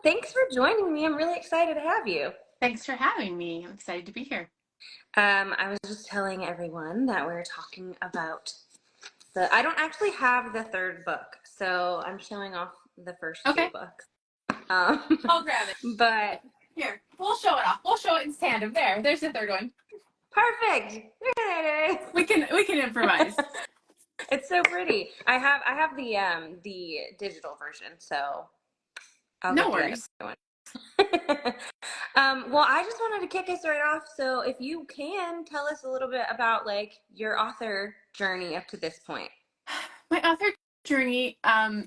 Thanks for joining me. I'm really excited to have you. Thanks for having me. I'm excited to be here. I was just telling everyone that we're talking about I don't actually have the third book, so I'm showing off the first two Okay, books. Um, I'll grab it. but Here, we'll show it off. We'll show it in tandem. There's the third one. perfect. There it We can improvise. is. It's so pretty. I have the digital version, so I'll No get the other worries. one. Well, I just wanted to kick us right off. So, if you can tell us a little bit about like your author journey up to this point. My author journey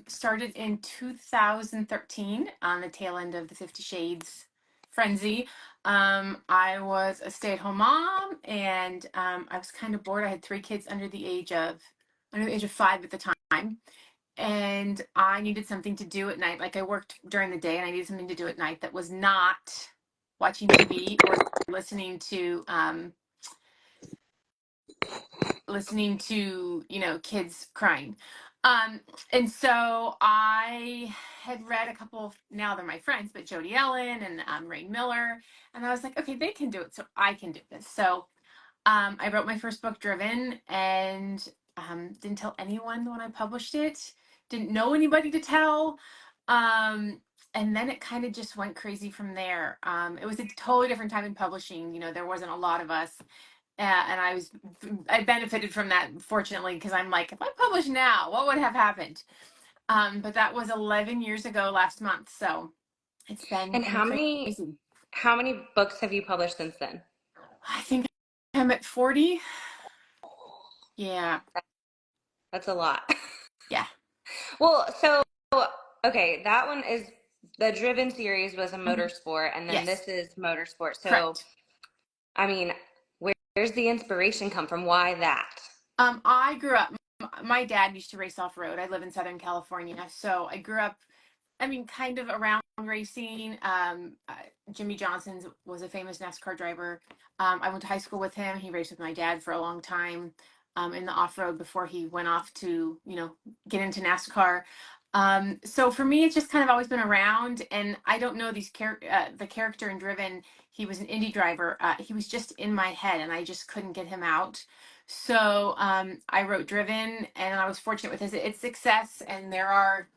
started in 2013 on the tail end of the 50 Shades frenzy. I was a stay-at-home mom, and I was kind of bored. I had three kids under the age of 5 at the time. And I needed something to do at night. Like, I worked during the day, and I needed something to do at night that was not watching TV or listening to kids crying. And so I had read a couple of, now they're my friends, but Jody Ellen and Ray Miller, and I was like, okay, they can do it, so I can do this. So I wrote my first book, Driven, and didn't tell anyone when I published it. Didn't know anybody to tell. Um, and then it kind of just went crazy from there. It was a totally different time in publishing. There wasn't a lot of us. And I benefited from that, fortunately, because I'm like, if I publish now, what would have happened? But that was 11 years ago last month. So it's been And crazy. how many books have you published since then? I think I'm at 40. Yeah. That's a lot. Yeah. Well, so okay, that one is the Driven series was a Mhm. motorsport, and then Yes. this is motorsport. So, Correct. I mean, where's the inspiration come from? Why that? I grew up, my dad used to race off road. I live in Southern California. So I grew up, I mean, kind of around racing. Jimmy Johnson was a famous NASCAR driver. I went to high school with him. He raced with my dad for a long time in the off road before he went off to, get into NASCAR. So for me, it's just kind of always been around. And I don't know the character in Driven. He was an Indy driver. He was just in my head, and I just couldn't get him out. So I wrote Driven, and I was fortunate with its success. And there are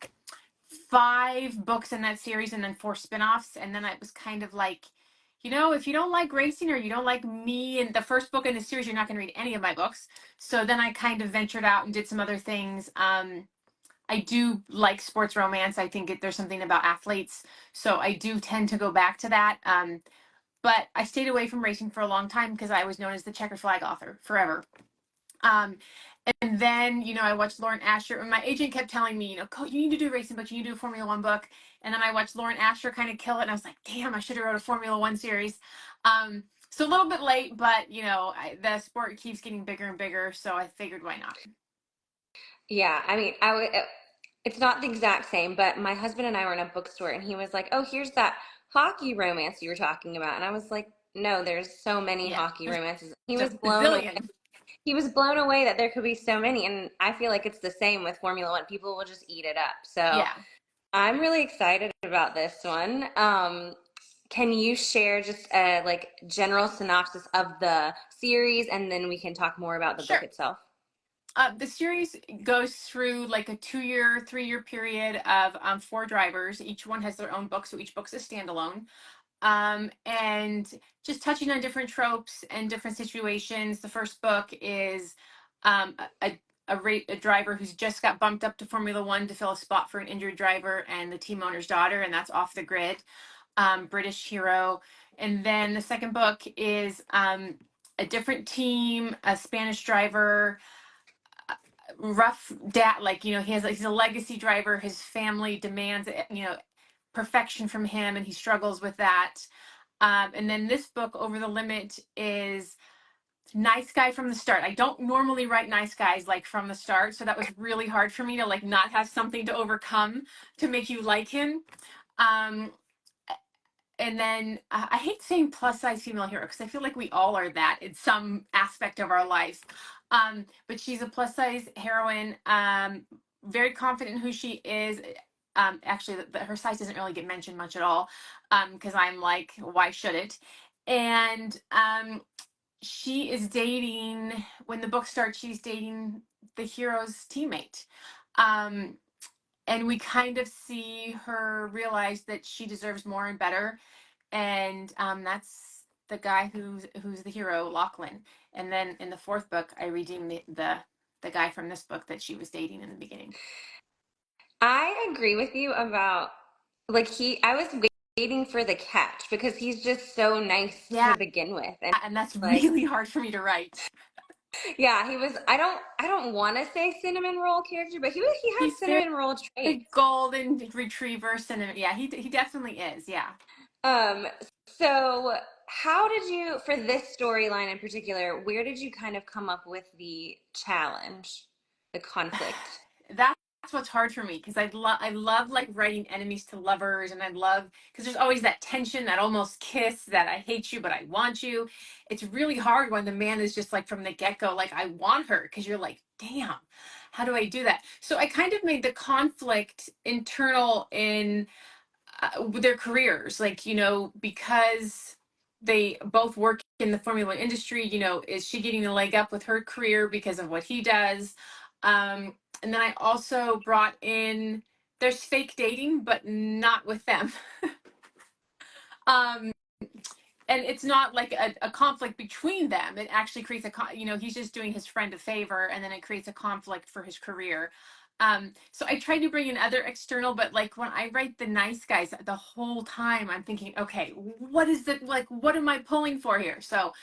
5 books in that series, and then 4 spin-offs. And then it was kind of like, if you don't like racing, or you don't like me and the first book in the series, you're not going to read any of my books. So then I kind of ventured out and did some other things. I do like sports romance. I think there's something about athletes, so I do tend to go back to that. But I stayed away from racing for a long time because I was known as the checker flag author forever. Um, and then, I watched Lauren Asher, and my agent kept telling me, you need to do a racing book, you need to do a Formula One book. And then I watched Lauren Asher kind of kill it, and I was like, damn, I should have wrote a Formula One series. So a little bit late, but the sport keeps getting bigger and bigger, so I figured, why not? Yeah, I mean, it's not the exact same, but my husband and I were in a bookstore, and he was like, "Oh, here's that hockey romance you were talking about," and I was like, "No, there's so many Yeah, hockey there's romances." a bazillion. He was blown away that there could be so many, and I feel like it's the same with Formula One. People will just eat it up. So Yeah. I'm really excited about this one. Can you share just a like general synopsis of the series, and then we can talk more about the book Sure. itself? The series goes through like a 2-year, 3-year period of 4 drivers. Each one has their own book, so each book's a standalone. And just touching on different tropes and different situations. The first book is um, a, a driver who's just got bumped up to Formula One to fill a spot for an injured driver and the team owner's daughter, and that's Off the Grid, British hero. And then the second book is a different team, a Spanish driver, rough dad, like, he's a legacy driver. His family demands, perfection from him, and he struggles with that. And then this book, Over the Limit, is nice guy from the start. I don't normally write nice guys like from the start, so that was really hard for me to like not have something to overcome to make you like him. um and then I hate saying plus size female hero because I feel like we all are that in some aspect of our lives. But she's a plus size heroine, very confident in who she is, Actually, her size doesn't really get mentioned much at all, because I'm like, why should it? And she is dating, when the book starts, she's dating the hero's teammate. Um, and we kind of see her realize that she deserves more and better. And that's the guy who's the hero, Lachlan. And then in the fourth book, I redeem the guy from this book that she was dating in the beginning. I agree with you about like I was waiting for the catch because he's just so nice to Yeah, begin with. And and that's like, really hard for me to write. yeah, he was I don't want to say cinnamon roll character, but he had He's very cinnamon roll traits. golden retriever cinnamon. Yeah, he definitely is. Yeah. Um, so how did you, for this storyline in particular, where did you kind of come up with the challenge, the conflict? That's what's hard for me because I love like writing enemies to lovers, and I love because there's always that tension, that almost kiss, that I hate you but I want you. It's really hard when the man is just like from the get-go like I want her, because you're like, damn, how do I do that? So I kind of made the conflict internal in with their careers, like, because they both work in the formula industry. Is she getting a leg up with her career because of what he does? And then I also brought in, there's fake dating but not with them. um and it's not like a conflict between them. It actually creates he's just doing his friend a favor, and then it creates a conflict for his career. So I try to bring in other external, but like when I write the nice guys, the whole time I'm thinking, okay, what is it, like, what am I pulling for here? So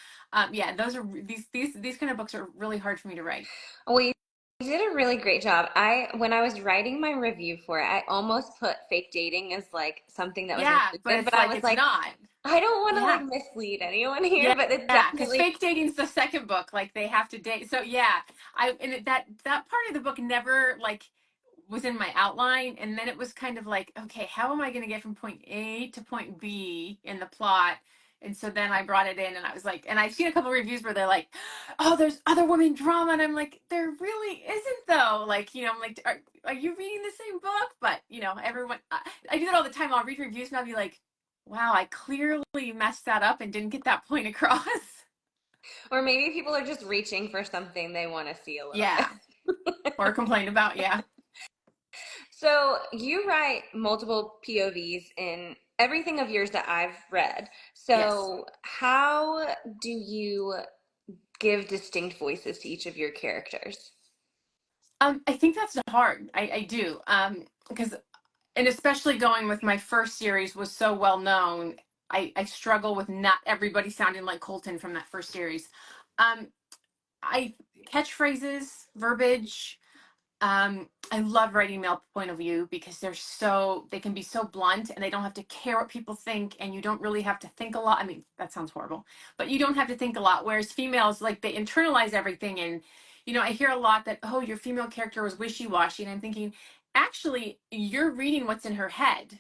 yeah, those are these kind of books are really hard for me to write. Well, you did a really great job. When I was writing my review for it, I almost put fake dating as like something that was Yeah, but included, it's but I like, was it's like, not. I don't want to Yeah. like mislead anyone here, Yeah, but it's because definitely. fake dating's the second book. Like they have to date. So yeah, that part of the book never like was in my outline, and then it was kind of like, okay, how am I going to get from point A to point B in the plot? And so then I brought it in, and I was like, and I've seen a couple of reviews where they're like, oh, there's other women drama, and I'm like, there really isn't though. Like, I'm like, are you reading the same book? But everyone, I do that all the time. I'll read reviews and I'll be like, wow, I clearly messed that up and didn't get that point across. Or maybe people are just reaching for something they want to see a little bit. Yeah. Or complain about, yeah. So you write multiple POVs in everything of yours that I've read. Yes. So how do you give distinct voices to each of your characters? I think that's hard. I do. Because, and especially going with my first series was so well known, I struggle with not everybody sounding like Colton from that first series. Um, I catchphrases, verbiage. I love writing male point of view because they can be so blunt, and they don't have to care what people think, and you don't really have to think a lot. I mean, that sounds horrible, but you don't have to think a lot. Whereas females, like, they internalize everything. And, I hear a lot that, oh, your female character was wishy-washy. And I'm thinking, actually, you're reading what's in her head.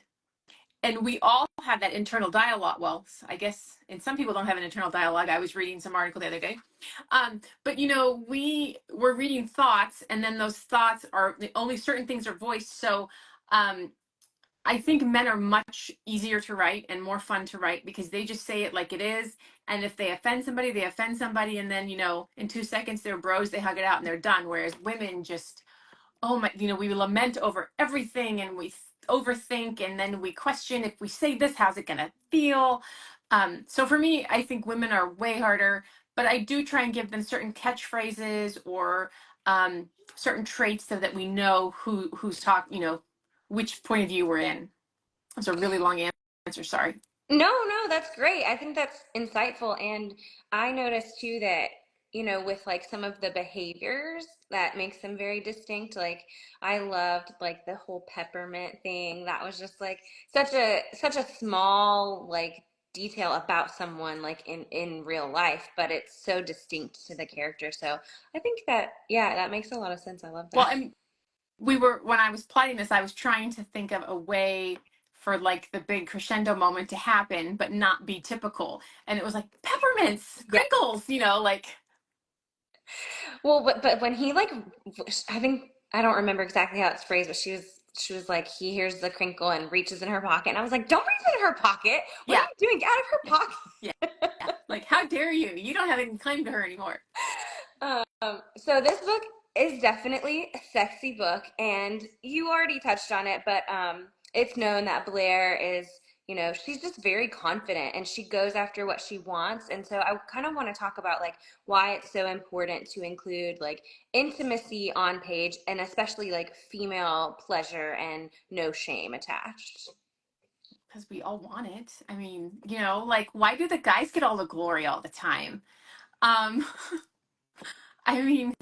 And we all have that internal dialogue. Well, I guess, and some people don't have an internal dialogue. I was reading some article the other day. But we're reading thoughts, and then those thoughts are only certain things are voiced. So um, I think men are much easier to write and more fun to write because they just say it like it is. And if they offend somebody, they offend somebody, and then in 2 seconds they're bros, they hug it out and they're done. Whereas women just, oh my, we lament over everything, and we overthink, and then we question, if we say this, how's it gonna feel? So for me, I think women are way harder, but I do try and give them certain catchphrases or certain traits so that we know who's talking, which point of view we're in. It's a really long answer, sorry. No, no, that's great. I think that's insightful. And I noticed too that, with like some of the behaviors that makes them very distinct. Like I loved like the whole peppermint thing. That was just like such a small like detail about someone like in real life, but it's so distinct to the character. So I think that yeah, that makes a lot of sense. I love Well, that. and when I was plotting this, I was trying to think of a way for like the big crescendo moment to happen, but not be typical. And it was like peppermints, Yeah. crinkles, like, Well, but when he like, I think I don't remember exactly how it's phrased, but she was she was like, he hears the crinkle and reaches in her pocket. And I was like, don't reach in her pocket. What are Yeah, you doing? Get out of her yeah, pocket. yeah, yeah. Like, how dare you? You don't have any claim to her anymore. So this book is definitely a sexy book, and you already touched on it, but it's known that Blair is, she's just very confident and she goes after what she wants. And so I kind of want to talk about like why it's so important to include like intimacy on page and especially like female pleasure and no shame attached. Because we all want it. I mean, like, why do the guys get all the glory all the time? Um, I mean,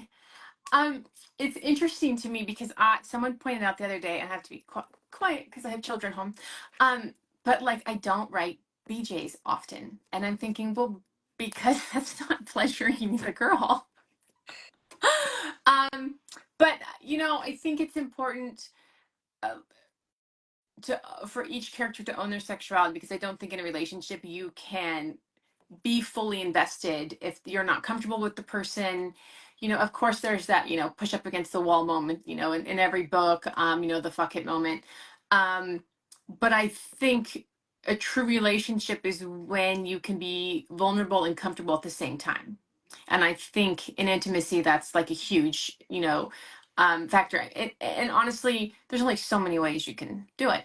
Um, it's interesting to me because someone pointed out the other day, and I have to be quiet because I have children home. Um, but like I don't write BJs often, and I'm thinking, well, because that's not pleasuring the girl. um, but I think it's important uh, to for each character to own their sexuality because I don't think in a relationship you can be fully invested if you're not comfortable with the person. Of course there's that push up against the wall moment, in every book, the fuck it moment. um but I think a true relationship is when you can be vulnerable and comfortable at the same time, and I think in intimacy that's like a huge factor. And honestly there's only so many ways you can do it.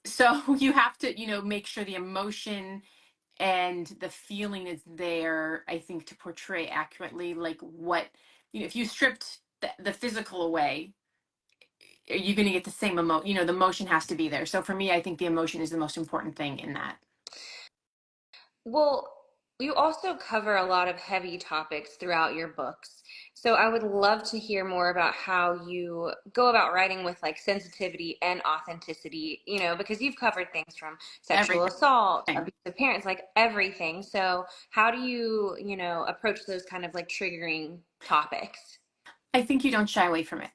So you have to make sure the emotion and the feeling is there, I think, to portray accurately like what if you stripped the physical away, are you going to get the same the emotion has to be there. So for me I think the emotion is the most important thing in that. Well, you also cover a lot of heavy topics throughout your books. So I would love to hear more about how you go about writing with like sensitivity and authenticity, because you've covered things from sexual Everything. assault, abusive parents, like everything. So how do you, approach those kind of like triggering topics? I think you don't shy away from it.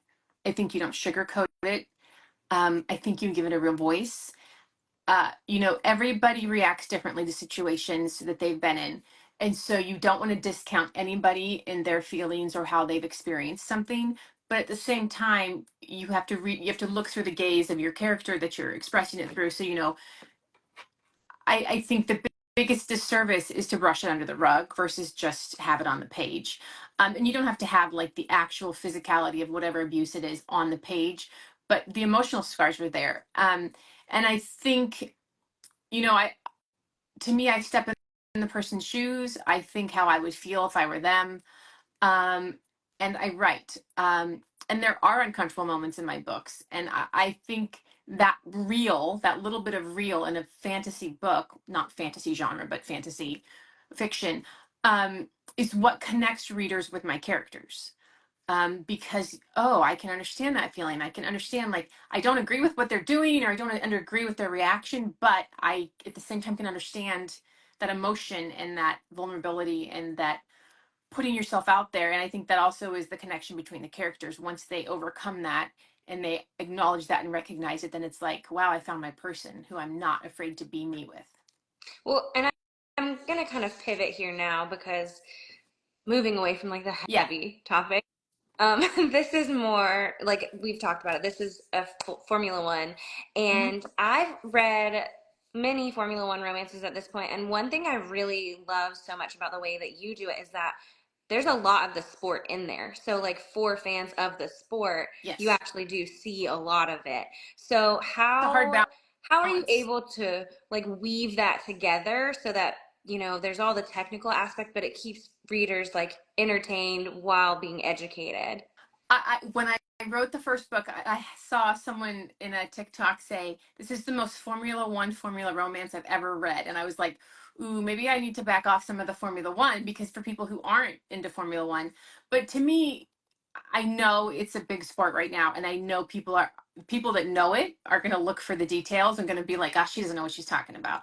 I think you don't sugarcoat it. I think you give it a real voice. Everybody reacts differently to situations that they've been in. And so you don't want to discount anybody in their feelings or how they've experienced something. But at the same time, you have to look through the gaze of your character that you're expressing it through. So, I think the biggest disservice is to brush it under the rug versus just have it on the page. And you don't have to have like the actual physicality of whatever abuse it is on the page, but the emotional scars were there. And I think, I to me, I step in the person's shoes. I think how I would feel if I were them. Um, and I write. And there are uncomfortable moments in my books. And I think that little bit of real in a fantasy book, not fantasy genre, but fantasy fiction, is what connects readers with my characters. Because I can understand that feeling. I can understand, like, I don't agree with what they're doing or I don't agree with their reaction, but I at the same time can understand that emotion and that vulnerability and that putting yourself out there. And I think that also is the connection between the characters. Once they overcome that and they acknowledge that and recognize it, then it's like, wow, I found my person who I'm not afraid to be me with. Well, and I'm going to kind of pivot here now because moving away from like the Yeah. heavy topic. This is more like we've talked about it. This is a Formula One, Hmm. and I've read many Formula One romances at this point. And one thing I really love so much about the way that you do it is that there's a lot of the sport in there. So, like for fans of the sport, you Yes. actually do see a lot of it. So, It's a hard how are you balance. able to like weave that together so that there's all the technical aspect, but it keeps readers like entertained while being educated. When I wrote the first book, I saw someone in a TikTok say, "This is the most Formula One Formula romance I've ever read," and I was like, "Ooh, maybe I need to back off some of the Formula One because for people who aren't into Formula One." But to me, I know it's a big sport right now, and I know people that know it are going to look for the details and going to be like, "Gosh, she doesn't know what she's talking about."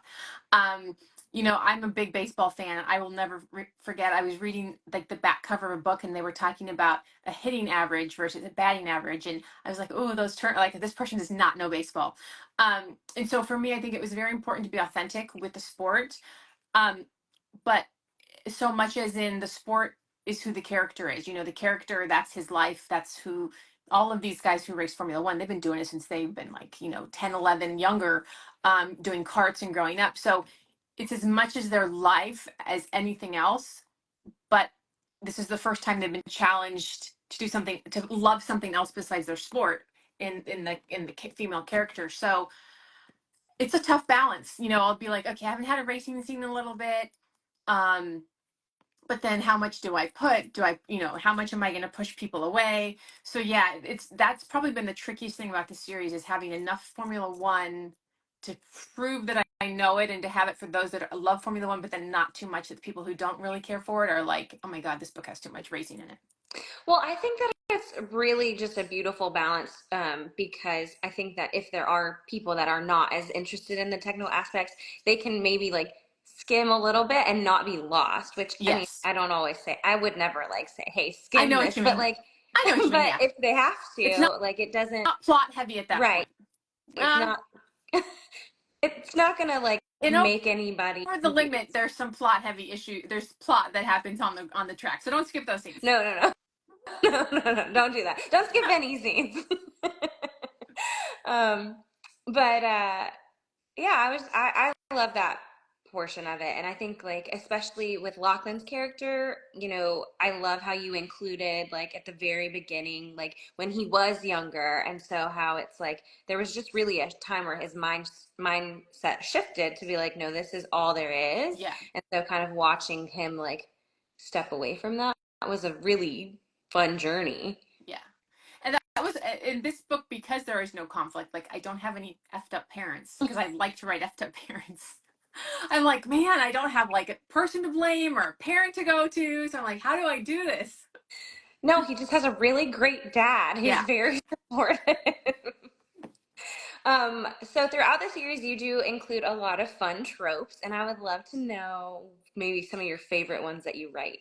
Um, I'm a big baseball fan. I will never forget. I was reading like the back cover of a book, and they were talking about a hitting average versus a batting average, and I was like, "Oh, those turn like this person does not know baseball." And so for me, I think it was very important to be authentic with the sport. Um, but so much as in the sport is who the character is. The character, that's his life, that's who all of these guys who race Formula One, they've been doing it since they've been like, 10, 11, younger, doing karts and growing up. So it's as much as their life as anything else. But this is the first time they've been challenged to do something, to love something else besides their sport in the female character. So it's a tough balance. I'll be like, okay, I haven't had a racing scene in a little bit. Um, but then how much do I put? How much am I going to push people away? So yeah, that's probably been the trickiest thing about the series, is having enough Formula One to prove that I know it, and to have it for those that love Formula One, but then not too much that the people who don't really care for it are like, oh my God, this book has too much racing in it. Well, I think that it's really just a beautiful balance, because I think that if there are people that are not as interested in the technical aspects, they can maybe like skim a little bit and not be lost, which I mean, Yes. I don't always say, I would never like say, hey, I skim know what this, you but mean. like, I know what you mean. but Yeah. if they have It's not, to, like, it doesn't, not plot heavy at that right. point. It's Uh, not, it's not gonna like in make anybody Over the Limit, confused. there's some plot heavy issue. There's plot that happens on the track. So don't skip those scenes. No, no, no. No, no, no, don't do that. Don't skip any scenes. um, but yeah, I love that portion of it, and I think like especially with Lachlan's character, I love how you included like at the very beginning, like when he was younger, and so how it's like there was just really a time where his mindset shifted to be like, no, this is all there is, Yeah. and so kind of watching him like step away from that was a really fun journey. Yeah. And that was in this book, because there is no conflict. Like, I don't have any effed up parents, because I like to write effed up parents. I'm like, man, I don't have like a person to blame or a parent to go to. So I'm like, how do I do this? No, he just has a really great dad. He's Yeah. very supportive. So throughout the series, you do include a lot of fun tropes, and I would love to know maybe some of your favorite ones that you write.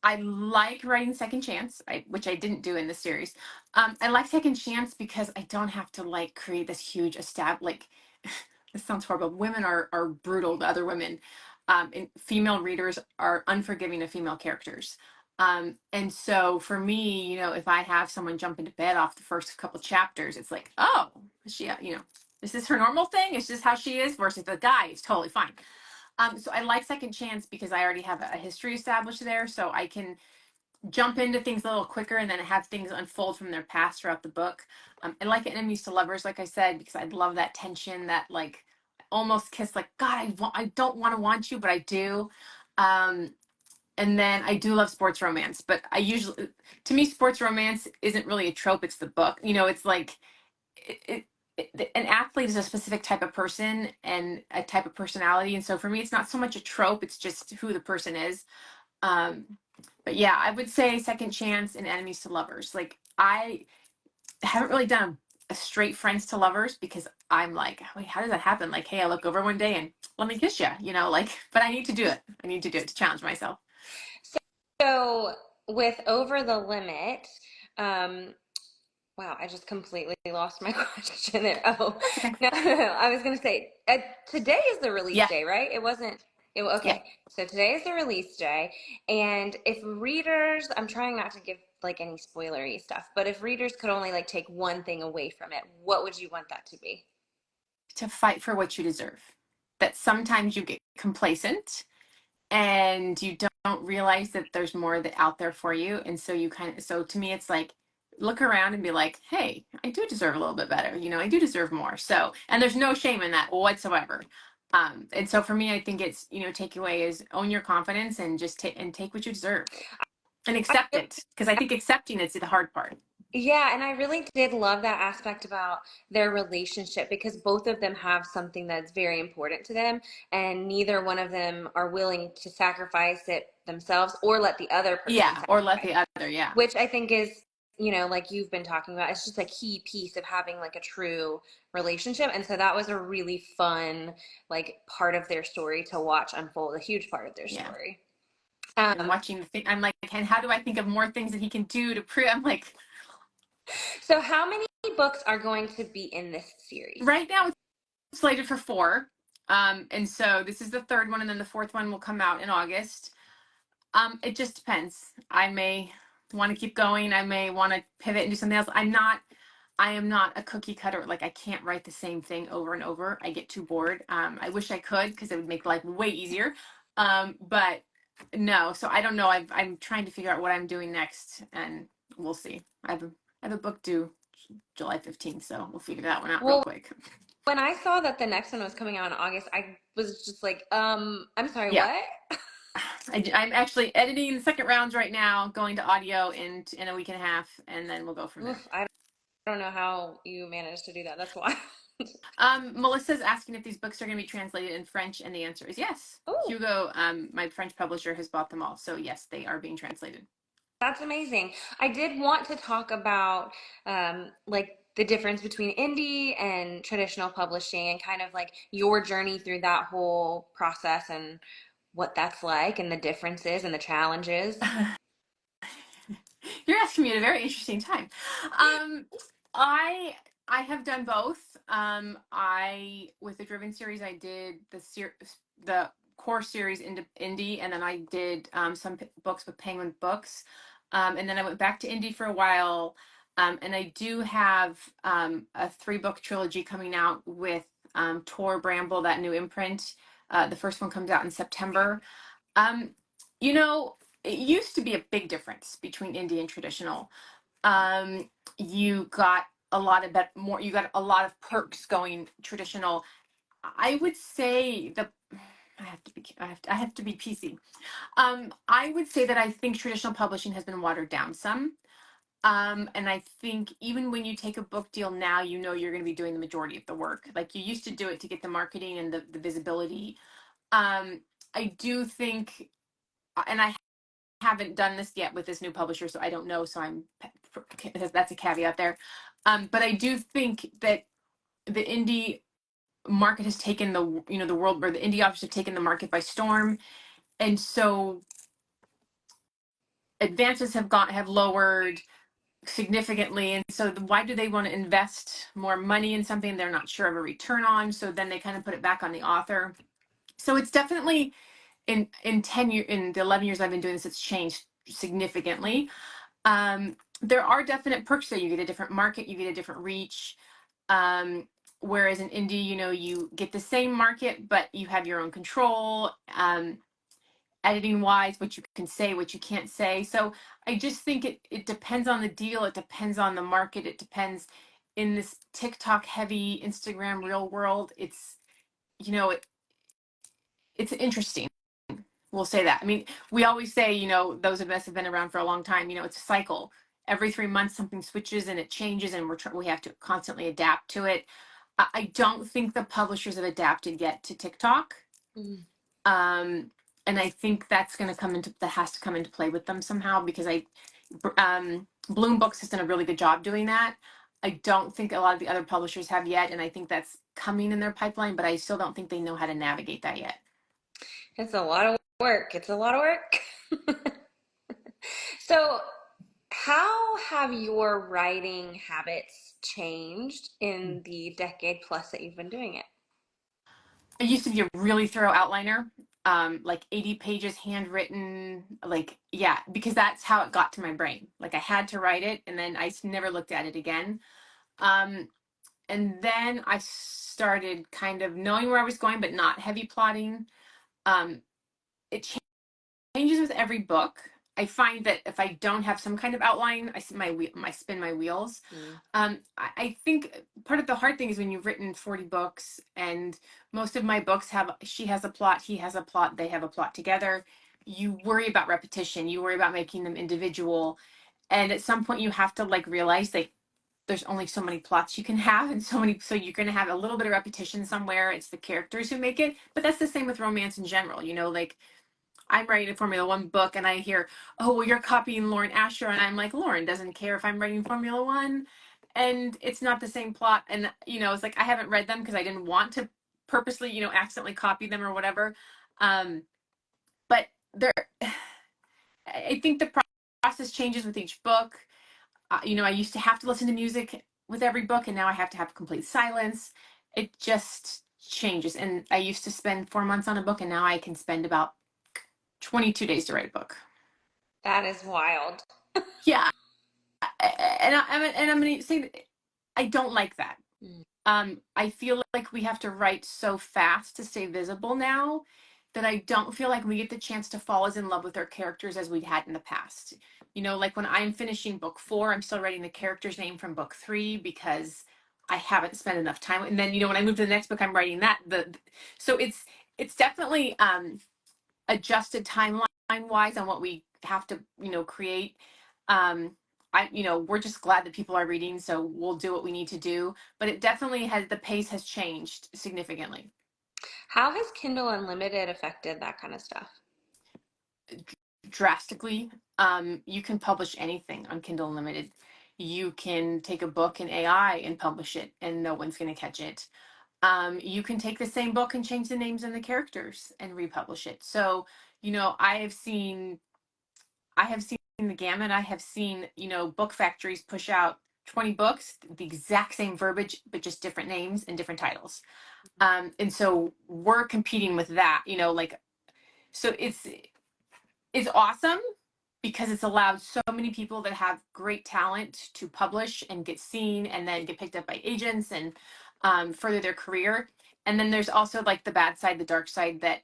I like writing Second Chance, which I didn't do in the series. I like Second Chance because I don't have to like create this huge like this sounds horrible. Women are brutal to other women. And female readers are unforgiving of female characters. And so for me, if I have someone jump into bed off the first couple chapters, it's like, oh, is this her normal thing? Is this how she is? Versus the guy, it's totally fine. So I like Second Chance because I already have a history established there, so I can jump into things a little quicker and then have things unfold from their past throughout the book. I like Enemies to Lovers, like I said, because I love that tension, that like almost kiss, like God, I don't want to want you, but I do. Um, and then I do love sports romance, but to me, sports romance isn't really a trope; it's the book. It's like it, an athlete is a specific type of person and a type of personality, and so for me it's not so much a trope, it's just who the person is. um but yeah, I would say Second Chance and Enemies to Lovers. Like, I haven't really done a straight friends to lovers, because I'm like, wait, how does that happen? Like, hey, I look over one day and let me kiss you, like, but I need to do it to challenge myself. So with Over the Limit, um, wow, I just completely lost my question there. Oh, That's okay. no, no, no. I was going to say, today is the release Yeah. day, right? It wasn't, Yeah. okay. So today is the release day. And if readers, I'm trying not to give like any spoilery stuff, but if readers could only like take one thing away from it, what would you want that to be? To fight for what you deserve. That sometimes you get complacent and you don't realize that there's more that out there for you, and so so to me it's like, look around and be like, hey, I do deserve a little bit better, I do deserve more. So, and there's no shame in that whatsoever. And so for me, I think it's, takeaway is own your confidence and just take what you deserve and accept I it, because I think accepting it's the hard part. Yeah, and I really did love that aspect about their relationship because both of them have something that's very important to them, and neither one of them are willing to sacrifice it themselves or let the other person Yeah, or let sacrifice, the other. Yeah. which I think is, like you've been talking about, it's just a key piece of having like a true relationship. And so that was a really fun, like, part of their story to watch unfold, a huge part of their Yeah. story. And Um, watching the thing, I'm like, and how do I think of more things that he can do to prove? I'm like, so how many books are going to be in this series? right now it's slated for four. And so this is the third one, and then the fourth one will come out in August. It just depends. I may want to keep going. I may want to pivot and do something else. I am not a cookie cutter. Like I can't write the same thing over and over. I get too bored. I wish I could because it would make life way easier. But no, so I don't know. I'm trying to figure out what I'm doing next, and we'll see. I have a book due July 15th, so we'll figure that one out real Well, quick. when I saw that the next one was coming out in August, I was just like, I'm sorry, Yeah, what? I'm actually editing the second rounds right now, going to audio in a week and a half, and then we'll go from there. Oof, I don't know how you managed to do that. That's wild. Melissa's asking if these books are going to be translated in French, and the answer is yes. Oh, Hugo, my French publisher, has bought them all, so yes, they are being translated. that's amazing. I did want to talk about like the difference between indie and traditional publishing and kind of like your journey through that whole process and what that's like and the differences and the challenges. You're asking me at a very interesting time. Um, I I have done both. I with the Driven series, I did the core series into indie, and then I did some books with Penguin Books, and then I went back to indie for a while. And I do have a 3-book trilogy coming out with Tor Bramble, that new imprint. The first one comes out in September. Um, you know, it used to be a big difference between indie and traditional. Um, you got a lot of more. You got a lot of perks going traditional. I would say the. I have to be. I have to be PC. I would say that I think traditional publishing has been watered down some. And I think even when you take a book deal now, you know you're going to be doing the majority of the work. Like you used to do it to get the marketing and the visibility. Um, I do think, and I haven't done this yet with this new publisher, so I don't know. So that's a caveat there. But I do think that the indie market has taken the world, or the indie authors have taken the market by storm, and so advances have lowered significantly, and so why do they want to invest more money in something they're not sure of a return on? So then they kind of put it back on the author. So it's definitely in the 11 years I've been doing this, it's changed significantly. There are definite perks there. You get a different market, you get a different reach. Um, Whereas in indie, you get the same market, but you have your own control, editing wise, what you can say, what you can't say. So I just think it depends on the deal. It depends on the market. It depends in this TikTok heavy Instagram real world. It, it's interesting. We'll say that. I mean, we always say, those of us have been around for a long time, it's a cycle. Every 3 months, something switches and it changes, and we have to constantly adapt to it. I don't think the publishers have adapted yet to TikTok. Mm. Um, and I think that has to come into play with them somehow, because Bloom Books has done a really good job doing that. I don't think a lot of the other publishers have yet, and I think that's coming in their pipeline, but I still don't think they know how to navigate that yet. It's a lot of work. It's a lot of work. So, how have your writing habits changed in the decade plus that you've been doing it? I used to be a really thorough outliner, like 80 pages handwritten, like, yeah, because that's how it got to my brain. Like I had to write it, and then I never looked at it again. Um, and then I started kind of knowing where I was going, but not heavy plotting. Um, it changes with every book. I find that if I don't have some kind of outline, I spin my wheels. Mm. I think part of the hard thing is when you've written 40 books, and most of my books she has a plot, he has a plot, they have a plot together. You worry about repetition. You worry about making them individual, and at some point you have to like realize like there's only so many plots you can have, and so you're going to have a little bit of repetition somewhere. It's the characters who make it, but that's the same with romance in general. Like I'm writing a Formula One book, and I hear, oh, well, you're copying Lauren Asher. And I'm like, Lauren doesn't care if I'm writing Formula One. And it's not the same plot. And, it's like I haven't read them because I didn't want to purposely, accidentally copy them or whatever. Um, but there, I think the process changes with each book. I used to have to listen to music with every book, and now I have to have complete silence. It just changes. And I used to spend 4 months on a book, and now I can spend about 22 days to write a book. That is wild. Yeah, and I'm going to say that I don't like that. Mm. I feel like we have to write so fast to stay visible now that I don't feel like we get the chance to fall as in love with our characters as we'd had in the past. You know, like when I'm finishing book 4, I'm still writing the character's name from book 3 because I haven't spent enough time. And then, you know, when I move to the next book, I'm writing that. So it's definitely adjusted timeline wise on what we have to, you know, create. Um, you know, we're just glad that people are reading, so we'll do what we need to do. But it definitely has, the pace has changed significantly. How has Kindle Unlimited affected that kind of stuff? Drastically. You can publish anything on Kindle Unlimited. You can take a book in AI and publish it, and no one's going to catch it. You can take the same book and change the names and the characters and republish it. So, you know, I have seen the gamut. I have seen, you know, book factories push out 20 books, the exact same verbiage, but just different names and different titles. And so we're competing with that, you know, like, so it's awesome because it's allowed so many people that have great talent to publish and get seen and then get picked up by agents and further their career. And then there's also like the bad side, the dark side that,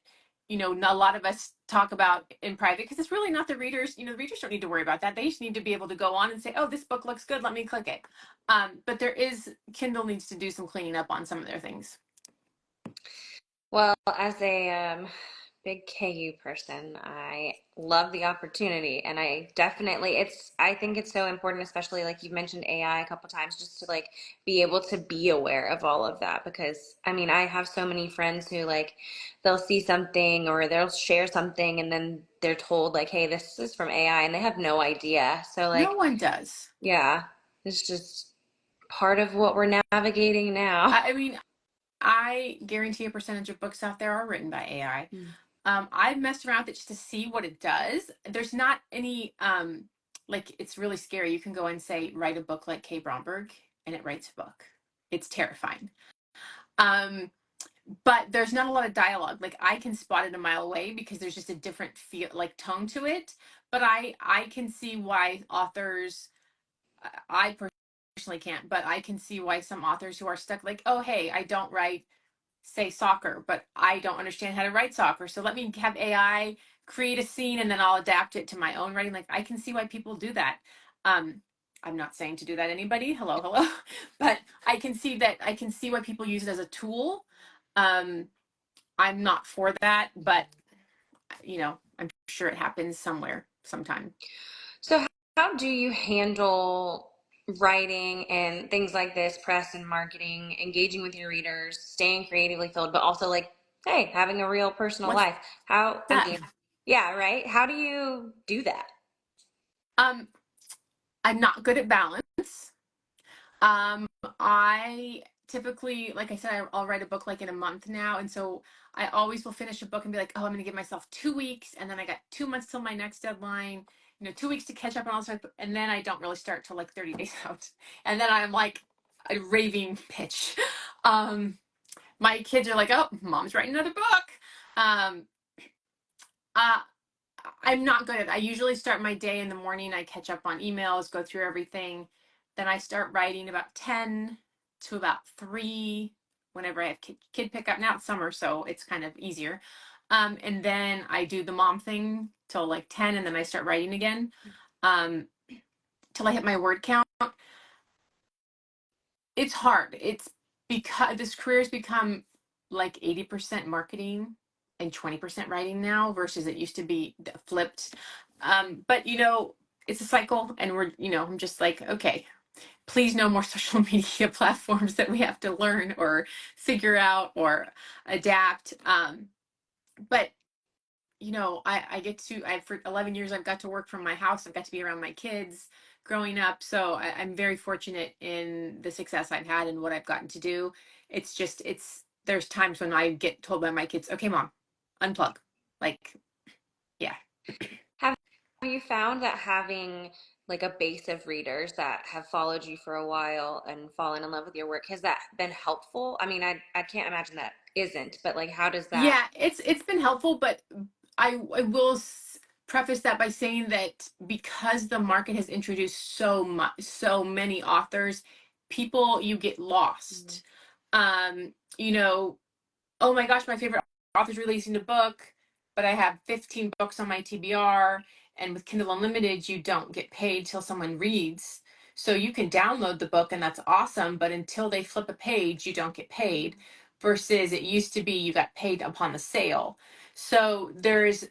you know, not a lot of us talk about in private because it's really not the readers. You know, the readers don't need to worry about that. They just need to be able to go on and say, oh, this book looks good. Let me click it. But Kindle needs to do some cleaning up on some of their things. Well, as a big KU person, I love the opportunity, and I definitely I think it's so important, especially like you've mentioned AI a couple times, just to like be able to be aware of all of that because I mean, I have so many friends who like they'll see something or they'll share something and then they're told like, "Hey, this is from AI," and they have no idea. So No like, one does. yeah, it's just part of what we're navigating now. I mean, I guarantee a percentage of books out there are written by AI. Mm. I've messed around with it just to see what it does. There's not any like it's really scary. You can go and say write a book like Kay Bromberg, and it writes a book. It's terrifying. Um, but there's not a lot of dialogue. Like I can spot it a mile away because there's just a different feel, like tone to it. But I can see why authors. I personally can't, but I can see why some authors who are stuck, like, oh hey, I don't write say soccer, but I don't understand how to write soccer. So let me have AI create a scene and then I'll adapt it to my own writing. Like I can see why people do that. Um, I'm not saying to do that anybody. Hello, hello. But I can see why people use it as a tool. Um, I'm not for that, but you know, I'm sure it happens somewhere sometime. So, how do you handle writing and things like this, press and marketing, engaging with your readers, staying creatively filled, but also like, hey, having a real personal What's life? How, I that? mean, yeah, right? How do you do that? Um, I'm not good at balance. Um, I typically, like I said, I'll write a book like in a month now, and so I always will finish a book and be like, oh, I'm going to give myself 2 weeks, and then I got 2 months till my next deadline. You know, 2 weeks to catch up on all stuff, and then I don't really start till like 30 days out, and then I'm like a raving pitch. Um, my kids are like, oh, mom's writing another book. Um, uh, I'm not good at it. I usually start my day in the morning. I catch up on emails, go through everything. Then I start writing about 10 to about 3 whenever I have kid pickup. Now it's summer, so it's kind of easier. And then I do the mom thing till like 10, and then I start writing again um, till I hit my word count. It's hard. It's because this career has become like 80% marketing and 20% writing now versus it used to be flipped. But you know, it's a cycle and we're, you know, I'm just like, okay, please no more social media platforms that we have to learn or figure out or adapt. But you know, I get to, I for 11 years, I've got to work from my house. I've got to be around my kids growing up. So I'm very fortunate in the success I've had and what I've gotten to do. It's just, there's times when I get told by my kids, okay, mom, unplug. Like, yeah. Have you found that having like a base of readers that have followed you for a while and fallen in love with your work, has that been helpful? I mean, I can't imagine that isn't, but like, how does that? Yeah, it's been helpful, but I will. preface that by saying that because the market has introduced so many authors, people, you get Mm. lost. You know, oh my gosh, my favorite author's releasing a book, but I have 15 books on my TBR. And with Kindle Unlimited, you don't get paid till someone reads. So you can download the book and that's awesome, but until they flip a page, you don't get paid. Versus it used to be you got paid upon the sale. So there's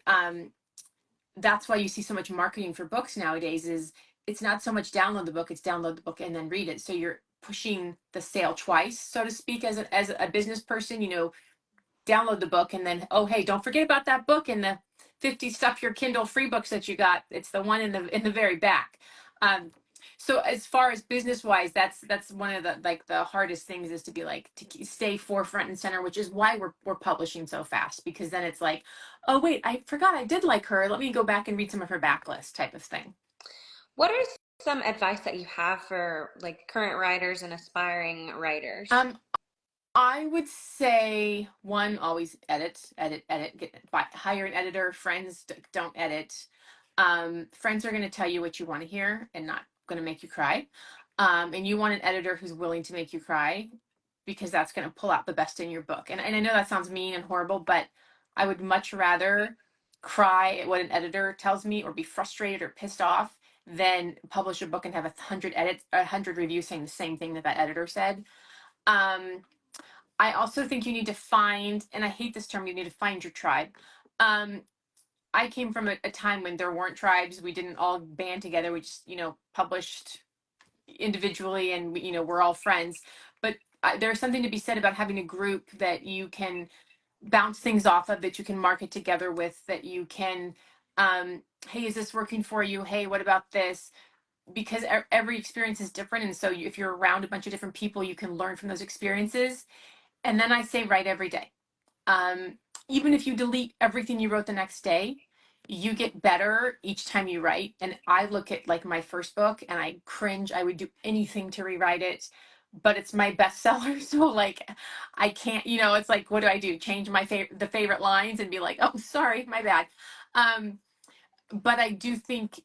that's why you see so much marketing for books nowadays is it's not so much download the book, it's download the book and then read it. So you're pushing the sale twice, so to speak, as a business person, you know, download the book and then, oh hey, don't forget about that book in the 50 stuff your Kindle free books that you got. It's the one in the very back. um so as far as business wise, that's one of the like the hardest things is to be like to stay forefront and center, which is why we're publishing so fast, because then it's like, oh wait, I forgot I did like her, let me go back and read some of her backlist type of thing. What are some advice that you have for like current writers and aspiring writers? um I would say one, always edit, edit, edit. Hire an editor. Friends don't edit. Friends are going to tell you what you want to hear and not going to make you cry. And you want an editor who's willing to make you cry because that's going to pull out the best in your book. And I know that sounds mean and horrible, but I would much rather cry at what an editor tells me or be frustrated or pissed off than publish a book and have 100 edits, 100 reviews saying the same thing that that editor said. Um, I also think you need to find, and I hate this term, you need to find your tribe. Um, I came from a time when there weren't tribes. We didn't all band together. We just, published individually and, we're all friends. But there's something to be said about having a group that you can bounce things off of, that you can market together with, that you can, hey, is this working for you? Hey, what about this? Because every experience is different. And so if you're around a bunch of different people, you can learn from those experiences. And then I say write every day. Um, Even if you delete everything you wrote the next day, you get better each time you write. And I look at like my first book and I cringe. I would do anything to rewrite it, but it's my bestseller. So like I can't, it's like, what do I do? Change the favorite lines and be like, oh, sorry, my bad. Um, but I do think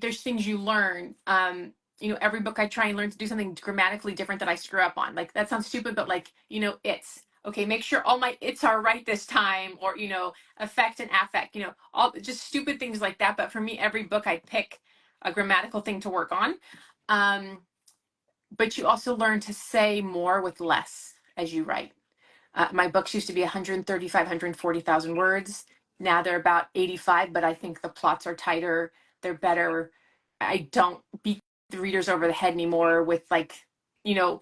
there's things you learn. Every book I try and learn to do something grammatically different that I screw up on. Like that sounds stupid, but like, it's okay. Make sure all my it's are right this time, or affect and affect. All just stupid things like that. But for me, every book I pick a grammatical thing to work on. Um, but you also learn to say more with less as you write. My books used to be 135, 140,000 words. Now they're about 85, but I think the plots are tighter. They're better. I don't beat the readers over the head anymore with like, you know,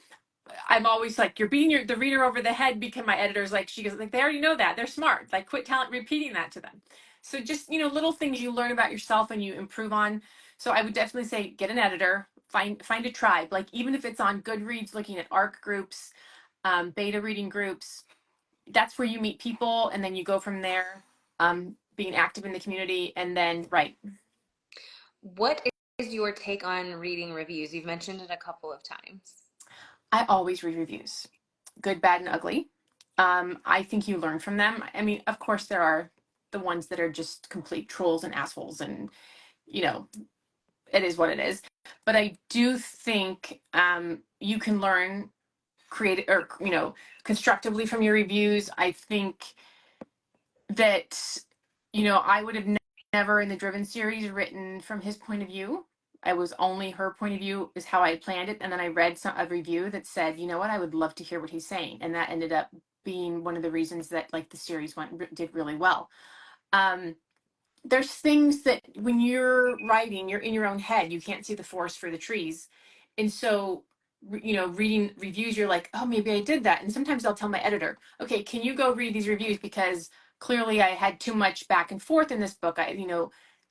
I'm always like, you're beating the reader over the head, because my editor's like, she goes like, they already know that. They're smart. Like quit repeating that to them. So just, little things you learn about yourself and you improve on. So I would definitely say get an editor, find a tribe. Like even if it's on Goodreads, looking at ARC groups, beta reading groups, that's where you meet people and then you go from there, being active in the community and then right. What is your take on reading reviews? You've mentioned it a couple of times. I always read reviews, good, bad, and ugly. I think you learn from them. I mean, of course, there are the ones that are just complete trolls and assholes, and you know, it is what it is. But I do think you can learn create or constructively from your reviews. I think that I would have never in the Driven series written from his point of view. I was only her point of view is how I planned it, and then I read a review that said, you know what, I would love to hear what he's saying, and that ended up being one of the reasons that like the series did really well. Um, there's things that when you're writing, you're in your own head, you can't see the forest for the trees, and so reading reviews, you're like, oh, maybe I did that. And sometimes I'll tell my editor, okay, can you go read these reviews, because clearly I had too much back and forth in this book. I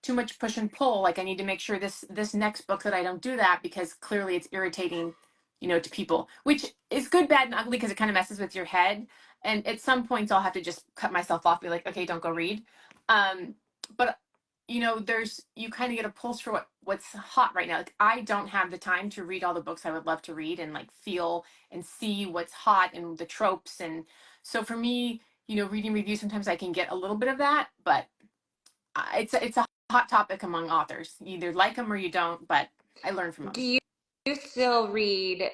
too much push and pull. Like I need to make sure this next book that I don't do that, because clearly it's irritating to people, which is good, bad, and ugly, because it kind of messes with your head. And at some points I'll have to just cut myself off, be like, okay, don't go read. But there's you kind of get a pulse for what's hot right now. Like I don't have the time to read all the books I would love to read and like feel and see what's hot and the tropes. And so for me, reading reviews, sometimes I can get a little bit of that, but it's a hot topic among authors. You either like them or you don't, but I learn from Do them. you still read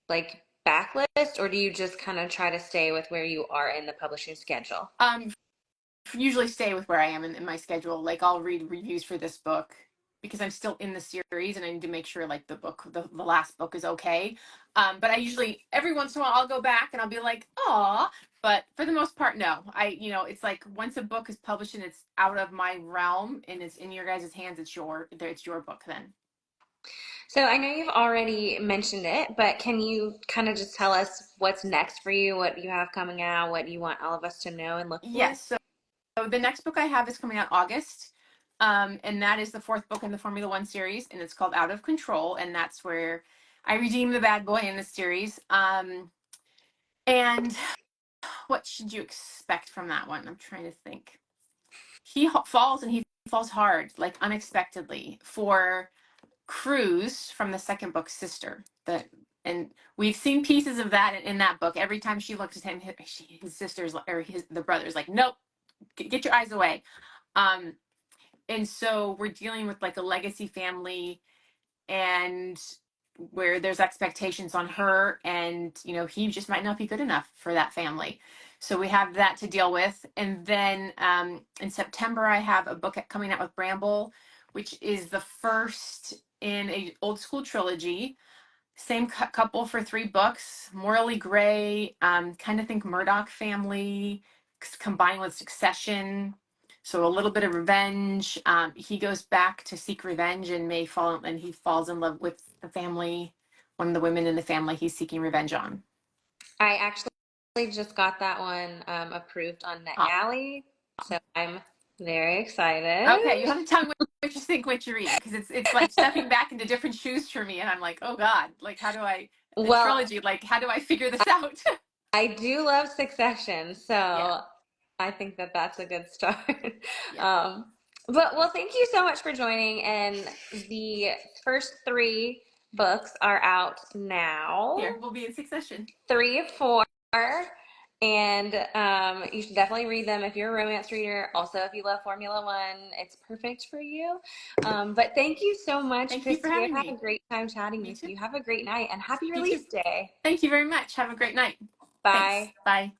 like backlist, or do you just kind of try to stay with where you are in the publishing schedule? Um, Usually stay with where I am in my schedule. Like I'll read reviews for this book because I'm still in the series and I need to make sure like the last book is okay. But I usually every once in a while I'll go back and I'll be like, oh, but for the most part, no. It's like once a book is published and it's out of my realm and it's in your guys' hands, it's your book then. So I know you've already mentioned it, but can you kind of just tell us what's next for you, what you have coming out, what you want all of us to know and look for? Yes. So the next book I have is coming out August. And that is the fourth book in the Formula One series, and it's called Out of Control, and that's where I redeem the bad boy in the series. And what should you expect from that one? I'm trying to think. He falls and he falls hard, like unexpectedly, for Cruz from the second book, Sister. And we've seen pieces of that in that book. Every time she looks at him, his sister's or the brother's like, nope, get your eyes away. Um, and so we're dealing with like a legacy family and where there's expectations on her, and he just might not be good enough for that family, so we have that to deal with. And then in September I have a book coming out with Bramble, which is the first in a old school trilogy. Same couple for 3 books, morally gray, kind of think Murdoch family combined with Succession, so a little bit of revenge. He goes back to seek revenge and he falls in love with the family, one of the women in the family he's seeking revenge on. I actually just got that one approved on Uh, NetGalley, so I'm very excited. okay, you have to tell me what you think, what you're reading, because it's like stepping back into different shoes for me, and I'm like, oh God, like how do I the Well, trilogy, like how do I figure this out? I do love Succession, Yeah, so I think that that's a good start. yeah. Um, but well, thank you so much for joining. And the first 3 books are out now, Here, we'll be in Succession. 3 of 4. And you should definitely read them if you're a romance reader. Also, if you love Formula One, it's perfect for you. But thank you so much, Thank you for Christy. I having had a me. great time chatting You with too. you. Have a great night and happy You too. release day. Thank you very much. Have a great night. Thanks. Bye. Bye.